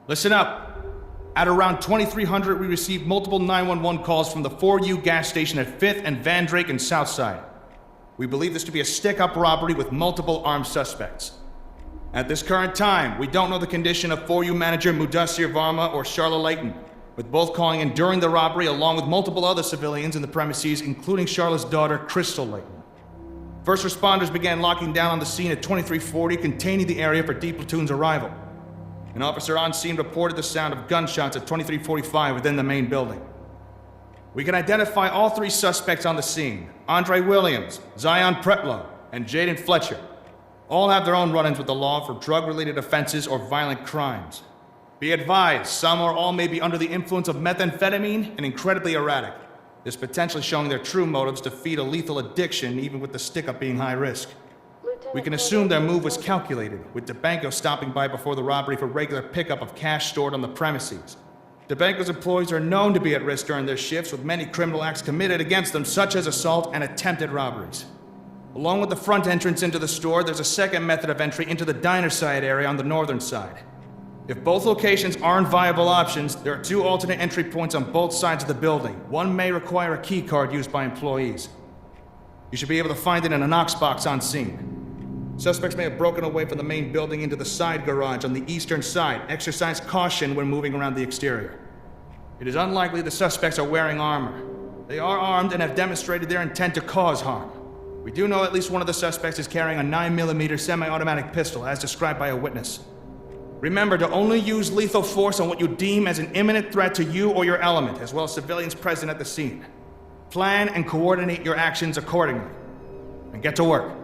Listen up. At around 2300, we received multiple 911 calls from the 4U gas station at 5th and Van Drake and Southside. We believe this to be a stick-up robbery with multiple armed suspects. At this current time, we don't know the condition of 4U manager Mudassir Varma or Charla Layton, with both calling in during the robbery along with multiple other civilians in the premises, including Charla's daughter, Crystal Layton. First responders began locking down on the scene at 2340, containing the area for D Platoon's arrival. An officer on scene reported the sound of gunshots at 2345 within the main building. We can identify all three suspects on the scene: Andre Williams, Zion Pretlow, and Jaden Fletcher. All have their own run-ins with the law for drug-related offenses or violent crimes. Be advised, some or all may be under the influence of methamphetamine and incredibly erratic. This potentially showing their true motives to feed a lethal addiction, even with the stick-up being high risk. We can assume their move was calculated, with DeBanco stopping by before the robbery for regular pickup of cash stored on the premises. DeBanco's employees are known to be at risk during their shifts, with many criminal acts committed against them, such as assault and attempted robberies. Along with the front entrance into the store, there's a second method of entry into the diner side area on the northern side. If both locations aren't viable options, there are two alternate entry points on both sides of the building. One may require a key card used by employees. You should be able to find it in a Knox box on scene. Suspects may have broken away from the main building into the side garage on the eastern side. Exercise caution when moving around the exterior. It is unlikely the suspects are wearing armor. They are armed and have demonstrated their intent to cause harm. We do know at least one of the suspects is carrying a 9mm semi-automatic pistol, as described by a witness. Remember to only use lethal force on what you deem as an imminent threat to you or your element, as well as civilians present at the scene. Plan and coordinate your actions accordingly. And get to work.